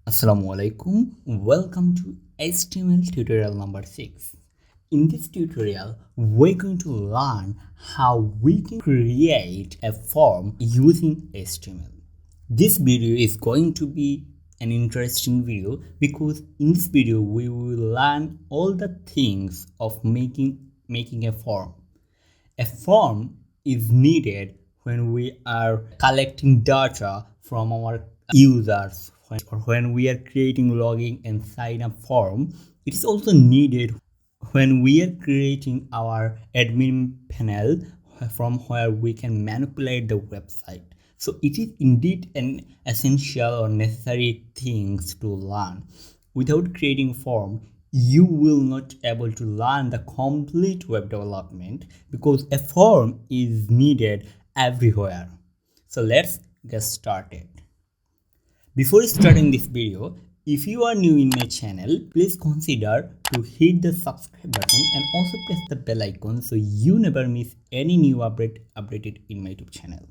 Assalamu alaikum. Welcome to HTML tutorial number 6. In this tutorial, we're going to learn how we can create a form using HTML. This video is going to be an interesting video because in this video we will learn all the things of making a form. A form is needed when we are collecting data from our users or when we are creating login and sign up form. It is also needed when we are creating our admin panel from where we can manipulate the website. So it is indeed an essential or necessary things to learn. Without creating form, you will not able to learn the complete web development because a form is needed everywhere. So let's get started. Before starting this video, if you are new in my channel, please consider to hit the subscribe button and also press the bell icon so you never miss any new update updated in my YouTube channel.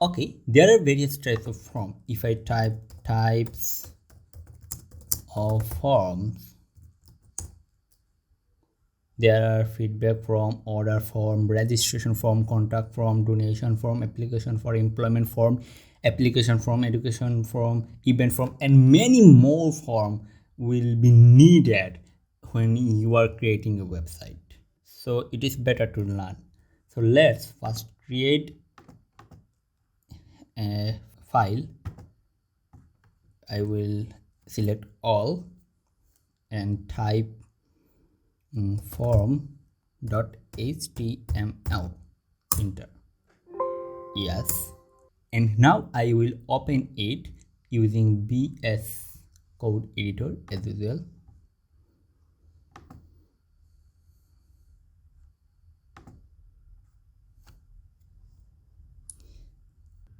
Okay, there are various types of form. If I type types of forms, there are feedback form, order form, registration form, contact form, donation form, application for employment form, application form, education form, event form, and many more form will be needed when you are creating a website. So it is better to learn. So let's first create a file. I will select all and type form.html, enter. Yes, and now I will open it using VS Code editor as usual.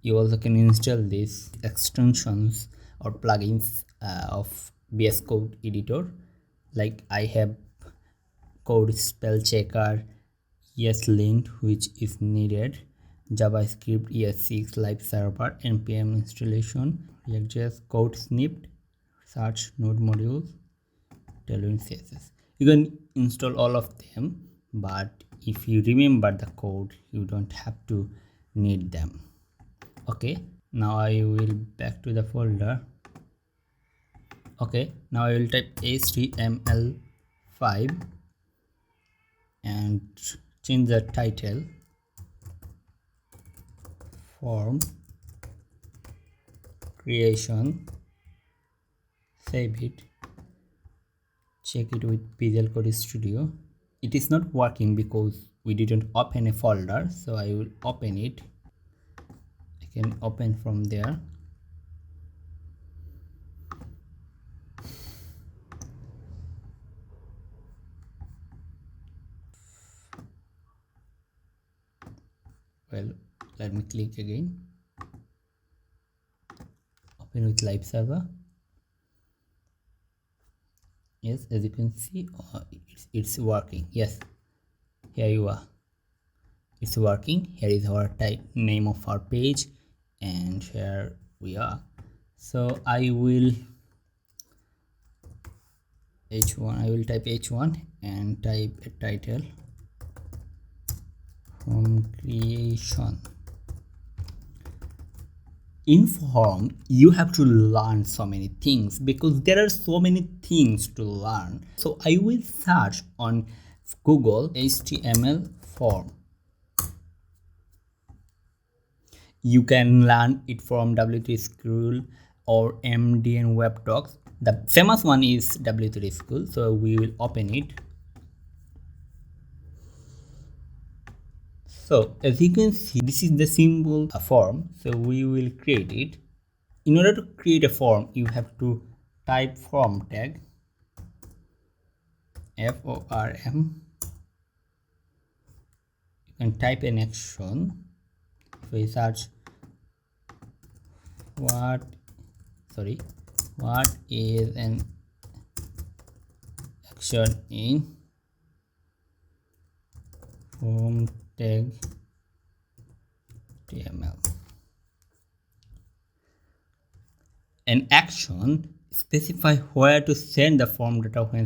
You also can install these extensions or plugins of VS Code editor, like I have code spell checker, ESLint, which is needed, JavaScript, ES6, live server, npm installation, React.js code snipped, search node modules, tailwind CSS. You can install all of them, but if you remember the code, you don't have to need them. Okay, now I will back to the folder. Okay, now I will type HTML5 and change the title form creation, save it, check it with Visual Code Studio. It is not working because we didn't open a folder, so I will open it. I can open from there. Well, let me click again. Open with live server. Yes, as you can see, it's working. Yes, here you are. It's working. Here is our name of our page, and here we are. So I will h1. I will type h1 and type a title from creation. In form, you have to learn so many things because there are so many things to learn. So I will search on Google HTML form. You can learn it from W3 School or MDN Web Talks. The famous one is W3 School, so we will open it. So as you can see, this is the symbol form, so we will create it. In order to create a form, you have to type form tag, form. You can type an action. If we search what is an action in form tag html. An action specify where to send the form data when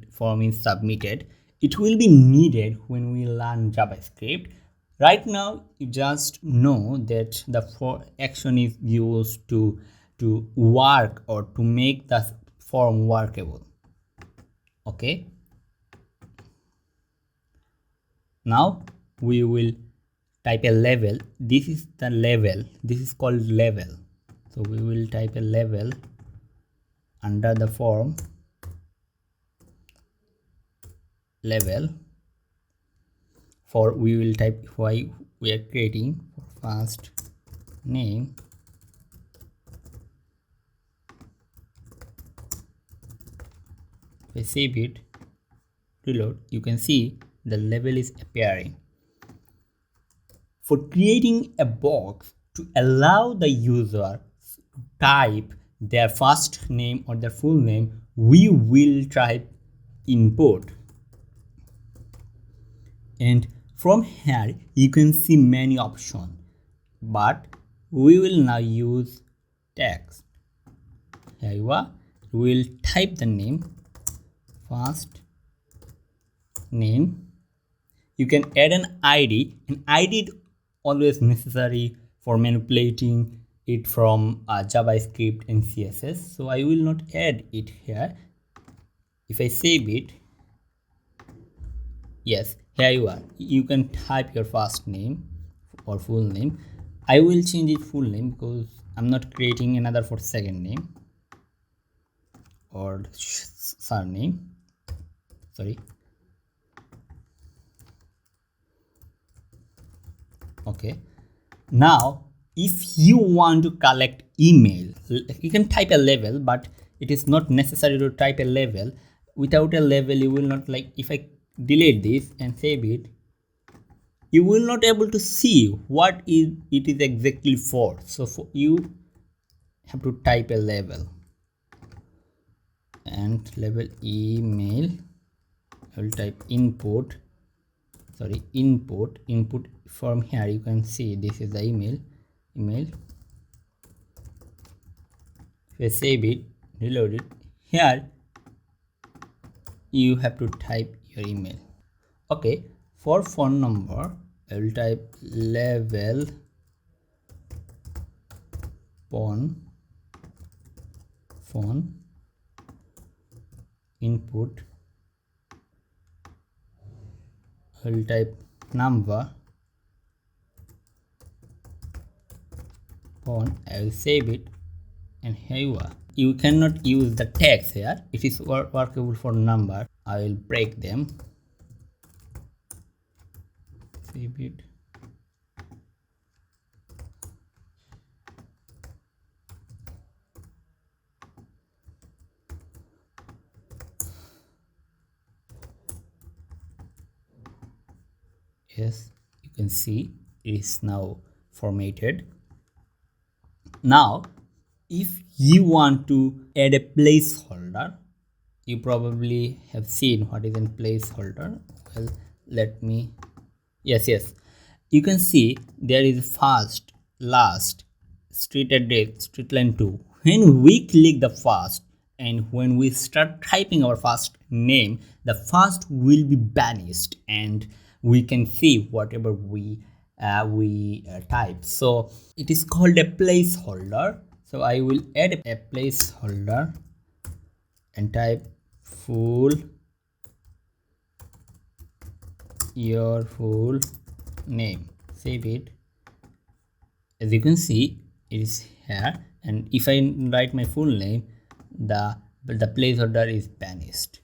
form is submitted. It will be needed when we learn JavaScript. Right now, you just know that the for action is used to work or to make the form workable. Okay. Now we will type a level. This is the level. This is called level. So we will type a level under the form level. For we will type why we are creating for first name if I save it, reload, you can see the level is appearing. For creating a box to allow the user to type their first name or their full name, we will type input. And from here you can see many options, but we will now use text. Here you are. We will type the name, first name. You can add an ID. An ID is always necessary for manipulating it from JavaScript and CSS. So I will not add it here. If I save it, yes, here you are. You can type your first name or full name. I will change it full name because I'm not creating another for second name or surname. Sorry. Okay. Now, if you want to collect email, you can type a level, but it is not necessary to type a level. Without a level, you will not, like, if I delete this and save it, you will not able to see what it is exactly for. So you have to type a level and level email. I will type input from here. You can see this is the email. If I save it, reload it, here you have to type your email. Okay, for phone number I will type level phone input. I will type number phone. I will save it, and here you are. You cannot use the text here. It is workable for number. I will break them. Save it. Yes, you can see it is now formatted. Now, if you want to add a placeholder, you probably have seen what is a placeholder. Well, let me, yes, you can see there is first, last, street address, street line 2. When we click the first and when we start typing our first name, the first will be banished and we can see whatever we type. So it is called a placeholder. So I will add a placeholder and type your full name. Save it. As you can see, it is here, and if I write my full name, the placeholder is banished.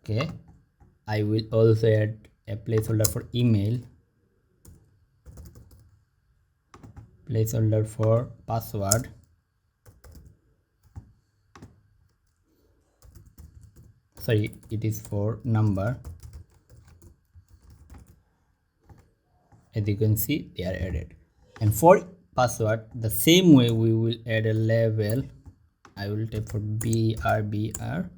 Okay, I will also add a placeholder for email, placeholder for password, sorry, it is for number. As you can see, they are added. And for password, the same way we will add a level. I will type for BRBR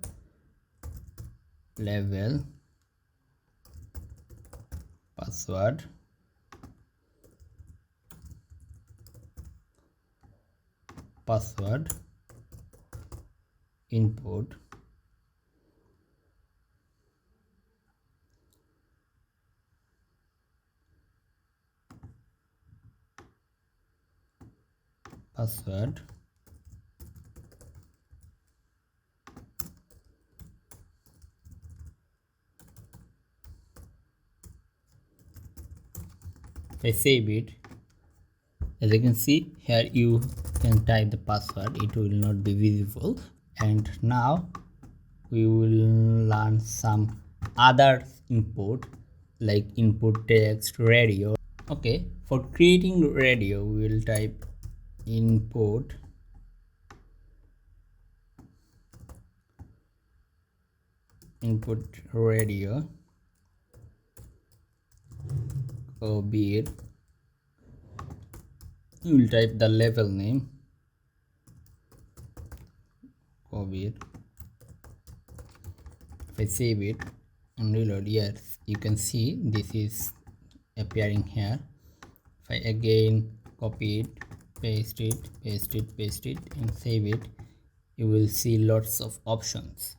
level password, input, password, if I save it, as you can see here, you can type the password, it will not be visible. And now we will learn some other input like input text, radio. Okay, for creating radio we will type input radio COVID. You will type the level name COVID. If I save it and reload, yes, you can see this is appearing here. If I again copy it, paste it and save it, you will see lots of options.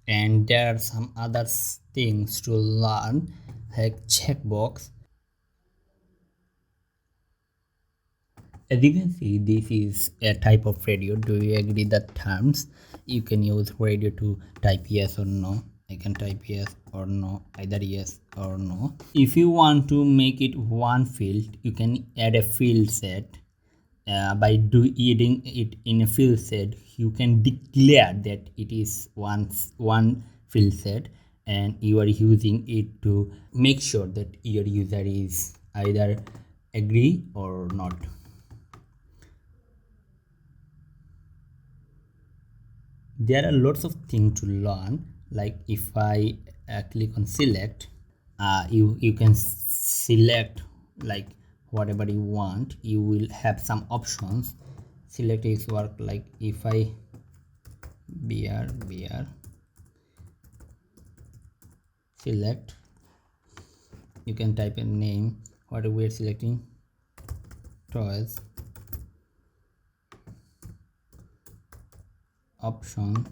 And there are some other things to learn like checkbox. As you can see, this is a type of radio. Do you agree that terms? You can use radio to type yes or no. I can type yes or no, either yes or no. If you want to make it one field, you can add a field set. By adding it in a field set, you can declare that it is one field set, and you are using it to make sure that your user is either agree or not. There are lots of things to learn. Like if I click on select, you can select like whatever you want. You will have some options. Select is work like if I beer select, you can type a name, what we are selecting, toys, option,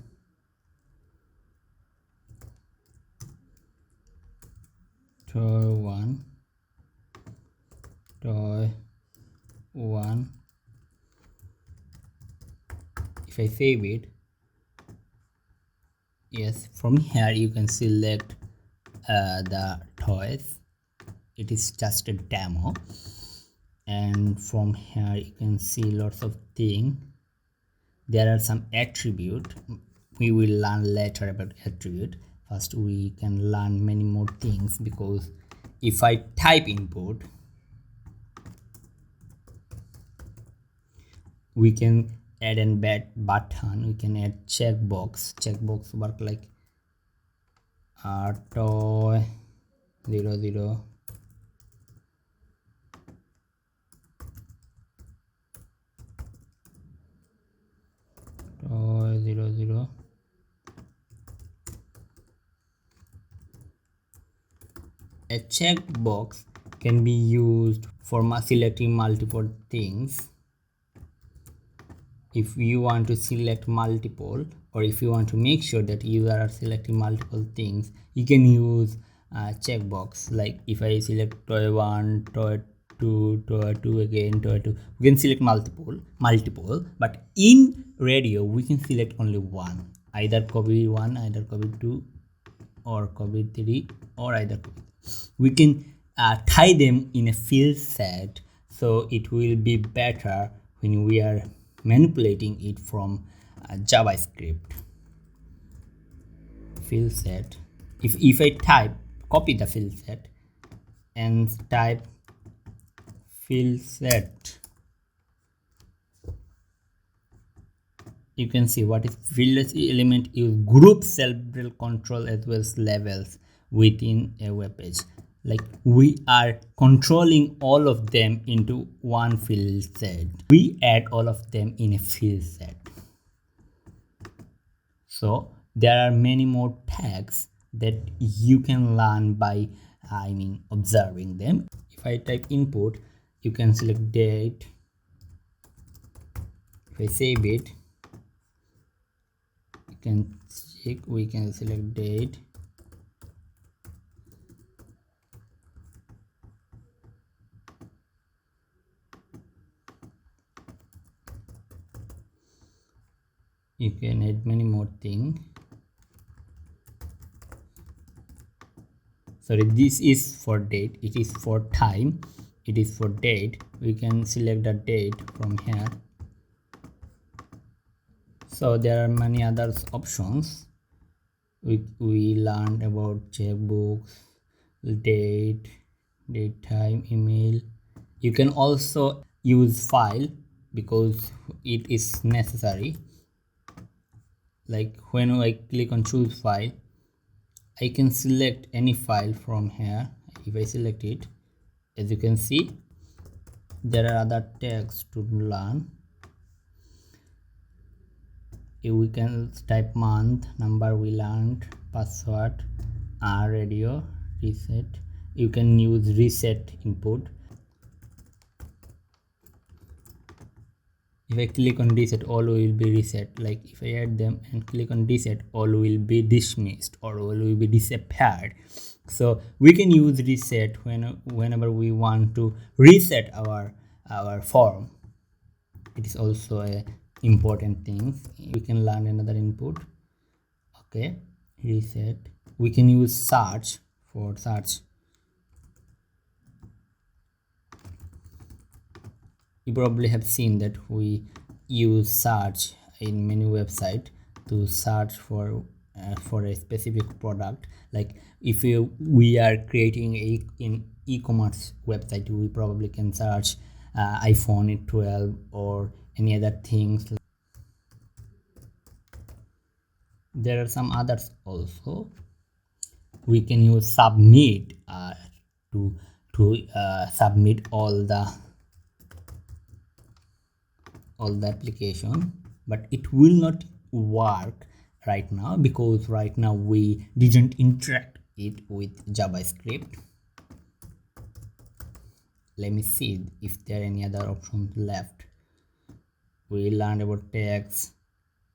toy 1, if I save it, yes, from here you can select the toys. It is just a demo, and from here you can see lots of things. There are some attribute. We will learn later about attribute. First we can learn many more things, because if I type input, we can add a button, we can add checkbox work like toy 00, toy 00. A checkbox can be used for selecting multiple things. If you want to select multiple, or if you want to make sure that you are selecting multiple things, you can use checkbox. Like if I select toy 1, toy 2, toy 2 again, toy 2, we can select multiple. But in radio we can select only one, either copy 1, either copy 2, or copy 3, or either copy. We can tie them in a field set, so it will be better when we are manipulating it from JavaScript. Field set, if I type, copy the field set and type field set, you can see what is field element is group several control as well as levels within a web page. Like we are controlling all of them into one field set. We add all of them in a field set. So there are many more tags that you can learn by observing them. If I type input, you can select date. If I save it, you can check, we can select date. You can add many more things. Sorry, this is for date, it is for time, it is for date. We can select the date from here. So there are many other options. We learned about checkbooks, date, time, email. You can also use file because it is necessary. Like when I click on choose file, I can select any file from here. If I select it, as you can see, there are other tags to learn. We can type month, number we learned, password, radio, reset. You can use reset input. If I click on reset, all will be reset. Like if I add them and click on reset, all will be dismissed or all will be disappeared. So we can use reset whenever we want to reset our form. It is also a important thing. We can learn another input. Okay, reset. We can use search for search. You probably have seen that we use search in many websites to search for a specific product. Like if we are creating in e-commerce website, we probably can search iPhone 12 or any other things. There are some others also. We can use submit to submit all the application, but it will not work right now because right now we didn't interact it with JavaScript. Let me see if there are any other options left. We learned about tags.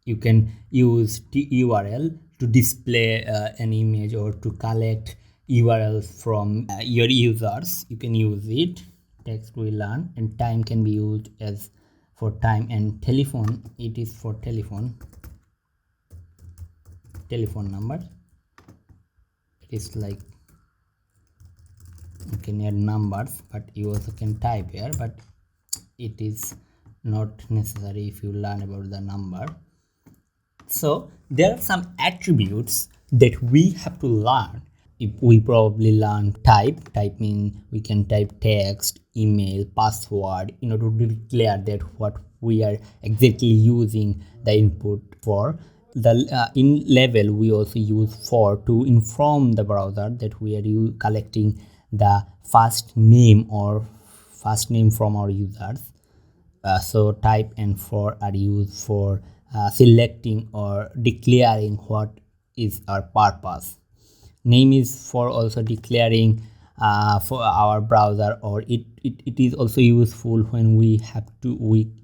You can use URL to display an image or to collect URLs from your users. You can use it. Text we learn, and time can be used as for time, and telephone, it is for telephone number. It is like you can add numbers, but you also can type here, but it is not necessary if you learn about the number. So there are some attributes that we have to learn. If we probably learn type means we can type text, email, password in order to declare that what we are exactly using the input for. The in level we also use for to inform the browser that we are collecting the first name from our users. So type and for are used for selecting or declaring what is our purpose. Name is for also declaring for our browser, or it is also useful when we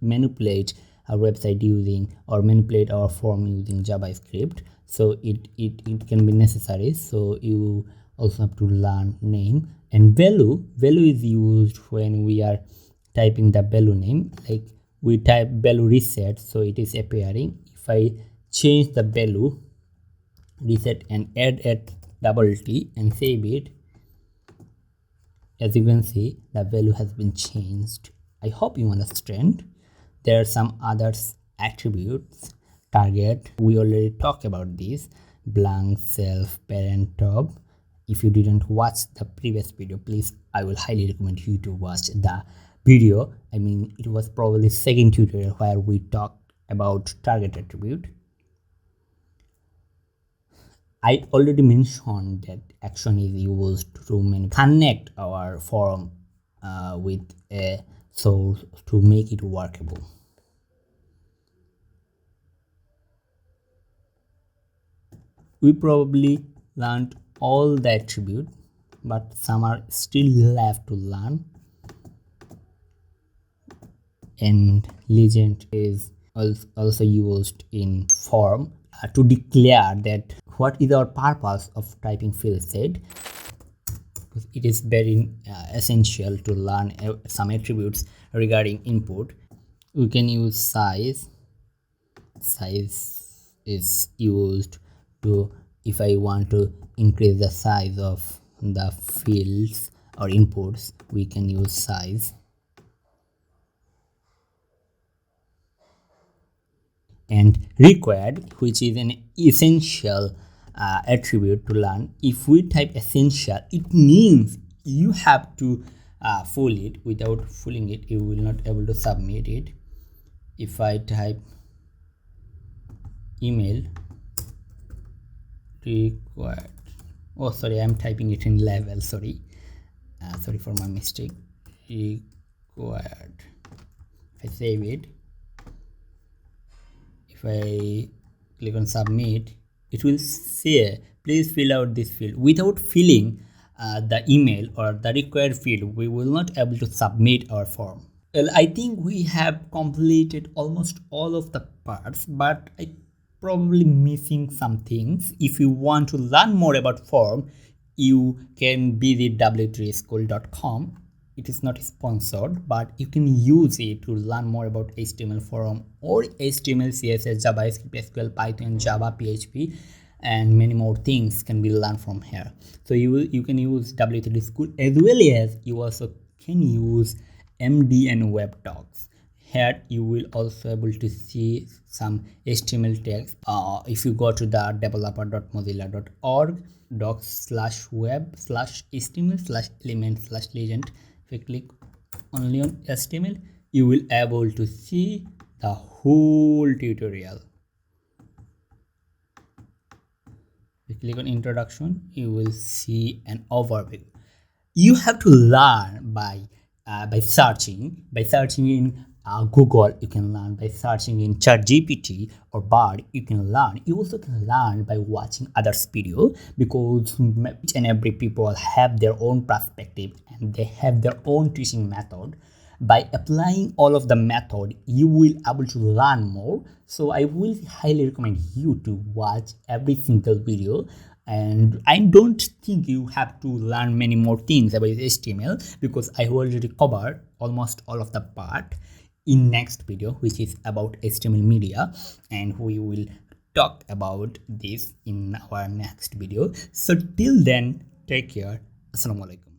manipulate our website using or manipulate our form using JavaScript. So it can be necessary. So you also have to learn name. And value is used when we are typing the value name. Like we type value reset, so it is appearing. If I change the value reset and add a double T and save it, as you can see the value has been changed. I hope you understand. There are some other attributes. Target, we already talked about this. Blank, self, parent, top. If you didn't watch the previous video, please, I will highly recommend you to watch the video. It was probably second tutorial where we talked about target attribute. I already mentioned that action is used to connect our form with a source to make it workable. We probably learned all the attributes. but some are still left to learn. And legend is also used in form to declare that what is our purpose of typing field set. It is very essential to learn some attributes regarding input. We can use size. Size is used to, if I want to increase the size of the fields or inputs, we can use size. And required, which is an essential attribute to learn. If we type essential, it means you have to fill it. Without filling it, you will not able to submit it. If I type email required, oh sorry, I'm typing it in level, sorry for my mistake. Required. If I save it, if I click on submit, it will say please fill out this field. Without filling the email or the required field, we will not able to submit our form. Well, I think we have completed almost all of the parts, but I probably missing some things. If you want to learn more about form, you can visit w3school.com. It is not sponsored, but you can use it to learn more about HTML form or HTML, CSS, JavaScript, SQL, Python, Java, PHP, and many more things can be learned from here. So you can use W3 School, as well as you also can use MD and Web Docs. Here you will also able to see some HTML text. If you go to the developer.mozilla.org docs/web/html/element/legend, if you click only on HTML, you will able to see the whole tutorial. If you click on introduction, you will see an overview. You have to learn by searching in Google. You can learn by searching in ChatGPT or Bard. You can learn. You also can learn by watching others' video, because each and every people have their own perspective and they have their own teaching method. By applying all of the method, you will able to learn more. So I will highly recommend you to watch every single video. And I don't think you have to learn many more things about HTML, because I already covered almost all of the part in next video, which is about HTML media, and we will talk about this in our next video. So till then, take care. Assalamu alaikum.